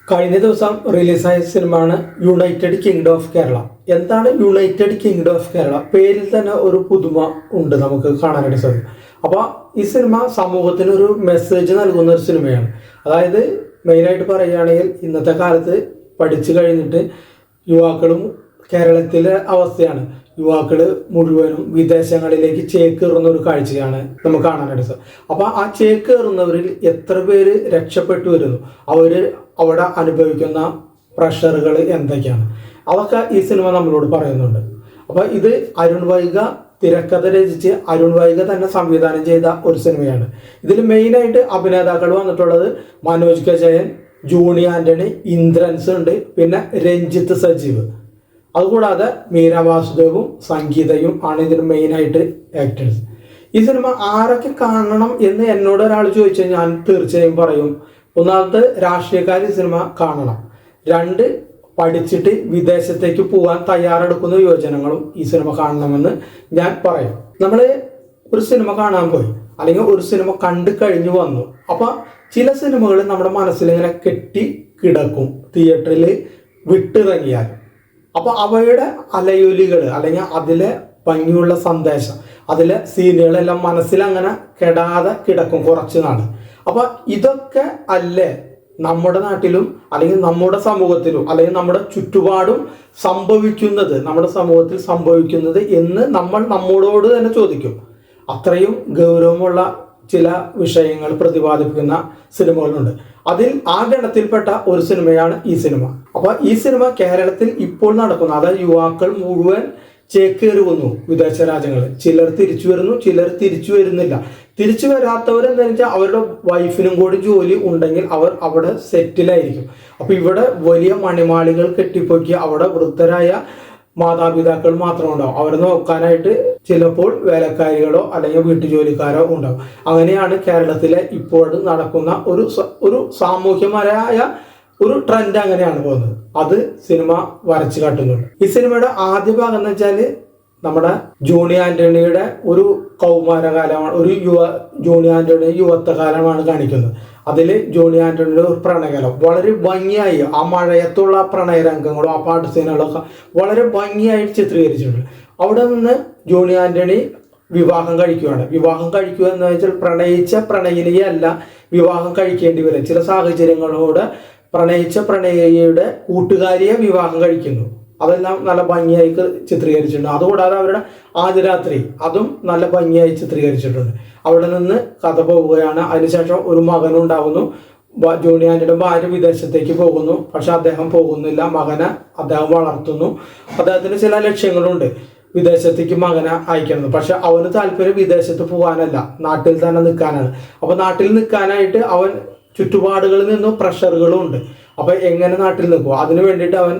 കഴിഞ്ഞ ദിവസം റിലീസായ സിനിമയാണ് യുണൈറ്റഡ് കിങ്ഡം ഓഫ് കേരള. എന്താണ് യുണൈറ്റഡ് കിങ്ഡം ഓഫ് കേരള? പേരിൽ തന്നെ ഒരു പുതുമ ഉണ്ട്, നമുക്ക് കാണാനായിട്ട് സാധിക്കും. അപ്പോൾ ഈ സിനിമ സമൂഹത്തിന് ഒരു മെസ്സേജ് നൽകുന്ന ഒരു സിനിമയാണ്. അതായത് മെയിനായിട്ട് പറയുകയാണെങ്കിൽ ഇന്നത്തെ കാലത്ത് പഠിച്ചു കഴിഞ്ഞിട്ട് യുവാക്കളും കേരളത്തിലെ അവസ്ഥയാണ്, യുവാക്കൾ മുഴുവനും വിദേശങ്ങളിലേക്ക് ചേക്കേറുന്ന ഒരു കാഴ്ചയാണ് നമുക്ക് കാണാനായിട്ട് സാധിക്കും. അപ്പോൾ ആ ചേക്കേറുന്നവരിൽ എത്ര പേര് രക്ഷപ്പെട്ടു വരുന്നു, അവർ അവിടെ അനുഭവിക്കുന്ന പ്രഷറുകൾ എന്തൊക്കെയാണ്, അതൊക്കെ ഈ സിനിമ നമ്മളോട് പറയുന്നുണ്ട്. അപ്പോൾ ഇത് അരുൺ വൈഗ തിരക്കഥ രചിച്ച് അരുൺ വൈഗ തന്നെ സംവിധാനം ചെയ്ത ഒരു സിനിമയാണ്. ഇതിൽ മെയിനായിട്ട് അഭിനേതാക്കൾ വന്നിട്ടുള്ളത് മനോജ് കെ ജയൻ, ജൂണി ആന്റണി, ഇന്ദ്രൻസ് ഉണ്ട്, പിന്നെ രഞ്ജിത്ത് സജീവ്. അതുകൂടാതെ മീര വാസുദേവും സംഗീതയും ആണ് ഇതിന് മെയിനായിട്ട് ആക്ടേഴ്സ്. ഈ സിനിമ ആരൊക്കെ കാണണം എന്ന് എന്നോട് ഒരാൾ ചോദിച്ചാൽ ഞാൻ തീർച്ചയായും പറയും, ഒന്നാമത് രാഷ്ട്രീയക്കാർ ഈ സിനിമ കാണണം, രണ്ട് പഠിച്ചിട്ട് വിദേശത്തേക്ക് പോകാൻ തയ്യാറെടുക്കുന്ന യുവജനങ്ങളും ഈ സിനിമ കാണണമെന്ന് ഞാൻ പറയും. നമ്മൾ ഒരു സിനിമ കാണാൻ പോയി അല്ലെങ്കിൽ ഒരു സിനിമ കണ്ടു കഴിഞ്ഞു വന്നു, അപ്പോൾ ചില സിനിമകൾ നമ്മുടെ മനസ്സിലിങ്ങനെ കെട്ടി കിടക്കും തിയേറ്ററിൽ വിട്ടിറങ്ങിയാൽ. അപ്പോൾ അവയുടെ അലയൊലികൾ അല്ലെങ്കിൽ അതിലെ ഭംഗിയുള്ള സന്ദേശം, അതിലെ സീനുകളെല്ലാം മനസ്സിലങ്ങനെ കെടാതെ കിടക്കും കുറച്ച് നാൾ. അപ്പോൾ ഇതൊക്കെ അല്ലേ നമ്മുടെ നാട്ടിലും അല്ലെങ്കിൽ നമ്മുടെ സമൂഹത്തിലും അല്ലെങ്കിൽ നമ്മുടെ ചുറ്റുപാടും സംഭവിക്കുന്നത്, നമ്മുടെ സമൂഹത്തിൽ സംഭവിക്കുന്നത് എന്ന് നമ്മൾ നമ്മോട് തന്നെ ചോദിക്കും. അത്രയും ഗൗരവമുള്ള ചില വിഷയങ്ങൾ പ്രതിപാദിപ്പിക്കുന്ന സിനിമകളുണ്ട്. അതിൽ ആ ഗണത്തിൽപ്പെട്ട ഒരു സിനിമയാണ് ഈ സിനിമ. അപ്പോൾ ഈ സിനിമ കേരളത്തിൽ ഇപ്പോൾ നടക്കുന്ന, അതായത് യുവാക്കൾ മുഴുവൻ ചേക്കേറി വന്നു വിദേശ രാജ്യങ്ങളിൽ. ചിലർ തിരിച്ചു വരുന്നു, ചിലർ തിരിച്ചു വരുന്നില്ല. തിരിച്ചു വരാത്തവരെന്താണെന്ന് വെച്ചാൽ അവരുടെ വൈഫിനും കൂടി ജോലി ഉണ്ടെങ്കിൽ അവർ അവിടെ സെറ്റിലായിരിക്കും. അപ്പോൾ ഇവിടെ വലിയ മണിമാളികൾ കെട്ടിപ്പൊക്കി അവിടെ വൃദ്ധരായ മാതാപിതാക്കൾ മാത്രം ഉണ്ടാവും. അവരെ നോക്കാനായിട്ട് ചിലപ്പോൾ വേലക്കാരികളോ അല്ലെങ്കിൽ വീട്ടുജോലിക്കാരോ ഉണ്ടാവും. അങ്ങനെയാണ് കേരളത്തിലെ ഇപ്പോൾ നടക്കുന്ന ഒരു സാമൂഹ്യപരമായ ഒരു ട്രെൻഡ് അങ്ങനെയാണ് പോകുന്നത്. അത് സിനിമ വരച്ചു കാട്ടുന്നുണ്ട്. ഈ സിനിമയുടെ ആദ്യ ഭാഗം എന്ന് വെച്ചാൽ നമ്മുടെ ജോണി ആന്റണിയുടെ ഒരു കൗമാരകാലമാണ്, ജോണി ആന്റണിയുടെ യുവത്വകാലമാണ് കാണിക്കുന്നത്. അതിൽ ജോണി ആന്റണിയുടെ ഒരു പ്രണയകാലം വളരെ ഭംഗിയായി, ആ മഴയത്തുള്ള പ്രണയ രംഗങ്ങളും ആ പാട്ട് സീനുകളൊക്കെ വളരെ ഭംഗിയായി ചിത്രീകരിച്ചിട്ടുണ്ട്. അവിടെ നിന്ന് ജോണി ആന്റണി വിവാഹം കഴിക്കുകയാണ്. വിവാഹം കഴിക്കുക എന്ന് വെച്ചാൽ പ്രണയിച്ച പ്രണയിനിയല്ല വിവാഹം കഴിക്കേണ്ടി വരും. ചില സാഹചര്യങ്ങളോട് പ്രണയിച്ച പ്രണയിയുടെ കൂട്ടുകാരിയെ വിവാഹം കഴിക്കുന്നു. അതെല്ലാം നല്ല ഭംഗിയായി ചിത്രീകരിച്ചിട്ടുണ്ട്. അതുകൂടാതെ അവരുടെ ആദ്യ രാത്രി അതും നല്ല ഭംഗിയായി ചിത്രീകരിച്ചിട്ടുണ്ട്. അവിടെ നിന്ന് കഥ പോവുകയാണ്. അതിനുശേഷം ഒരു മകനുണ്ടാവുന്നു. ജോണി ആന്റണിയുടെ ഭാര്യ വിദേശത്തേക്ക് പോകുന്നു, പക്ഷെ അദ്ദേഹം പോകുന്നില്ല, മകനെ അദ്ദേഹം വളർത്തുന്നു. അദ്ദേഹത്തിന് ചില ലക്ഷ്യങ്ങളുണ്ട്, വിദേശത്തേക്ക് മകനെ അയക്കുന്നത്. പക്ഷെ അവന് താല്പര്യം വിദേശത്ത് പോകാനല്ല, നാട്ടിൽ തന്നെ നിൽക്കാനാണ്. അപ്പൊ നാട്ടിൽ നിൽക്കാനായിട്ട് അവൻ ചുറ്റുപാടുകളിൽ നിന്നും പ്രഷറുകളും ഉണ്ട്. അപ്പൊ എങ്ങനെ നാട്ടിൽ നിൽക്കുക, അതിനു വേണ്ടിയിട്ട് അവൻ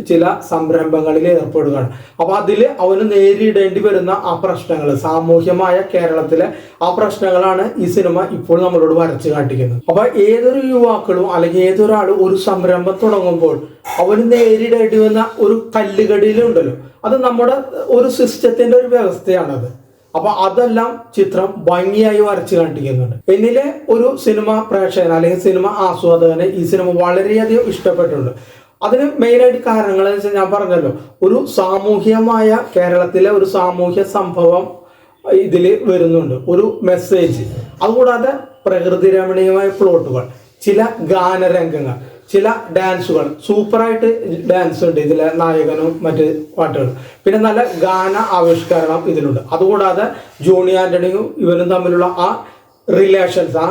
ചില സംരംഭങ്ങളിൽ ഏർപ്പെടുകയാണ്. അപ്പൊ അതിൽ അവന് നേരിടേണ്ടി വരുന്ന ആ പ്രശ്നങ്ങൾ, സാമൂഹ്യമായ കേരളത്തിലെ ആ പ്രശ്നങ്ങളാണ് ഈ സിനിമ ഇപ്പോൾ നമ്മളോട് വരച്ചു കാട്ടിക്കുന്നത്. അപ്പൊ ഏതൊരു യുവാക്കളും അല്ലെങ്കിൽ ഏതൊരാളും ഒരു സംരംഭം തുടങ്ങുമ്പോൾ അവന് നേരിടേണ്ടി വന്ന ഒരു കല്ലുകടിയിലുണ്ടല്ലോ, അത് നമ്മുടെ ഒരു സിസ്റ്റത്തിന്റെ ഒരു വ്യവസ്ഥയാണത്. അപ്പൊ അതെല്ലാം ചിത്രം ഭംഗിയായി വരച്ചു കാണിക്കുന്നുണ്ട്. എന്നിലെ ഒരു സിനിമ പ്രേക്ഷകൻ അല്ലെങ്കിൽ സിനിമ ആസ്വാദകന് ഈ സിനിമ വളരെയധികം ഇഷ്ടപ്പെട്ടിട്ടുണ്ട്. അതിന് മെയിനായിട്ട് കാരണങ്ങൾ എന്ന് വെച്ചാൽ ഞാൻ പറഞ്ഞല്ലോ, ഒരു സാമൂഹ്യമായ കേരളത്തിലെ ഒരു സാമൂഹ്യ സംഭവം ഇതിൽ വരുന്നുണ്ട്, ഒരു മെസ്സേജ്. അതുകൂടാതെ പ്രകൃതി രമണീയമായ പ്ലോട്ടുകൾ, ചില ഗാനരംഗങ്ങൾ, ചില ഡാൻസുകൾ, സൂപ്പറായിട്ട് ഡാൻസ് ഉണ്ട് ഇതിലെ നായകനും മറ്റ് പാട്ടുകളും. പിന്നെ നല്ല ഗാന ആവിഷ്കരണം ഇതിലുണ്ട്. അതുകൂടാതെ ജോണി ആന്റണിയും ഇവനും തമ്മിലുള്ള ആ റിലേഷൻസ്, ആ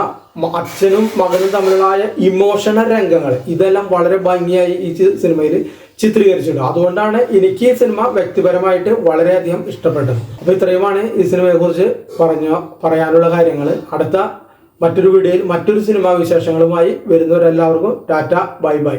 അച്ഛനും മകനും തമ്മിലുള്ള ഇമോഷണൽ രംഗങ്ങൾ, ഇതെല്ലാം വളരെ ഭംഗിയായി ഈ സിനിമയിൽ ചിത്രീകരിച്ചിട്ടുണ്ട്. അതുകൊണ്ടാണ് എനിക്ക് ഈ സിനിമ വ്യക്തിപരമായിട്ട് വളരെയധികം ഇഷ്ടപ്പെട്ടത്. അപ്പോൾ ഇത്രയുമാണ് ഈ സിനിമയെ കുറിച്ച് പറയാനുള്ള കാര്യങ്ങൾ. അടുത്ത മറ്റൊരു വീഡിയോയിൽ മറ്റൊരു സിനിമാ വിശേഷങ്ങളുമായി വരുന്നവരെല്ലാവർക്കും ടാറ്റ, ബൈ ബൈ.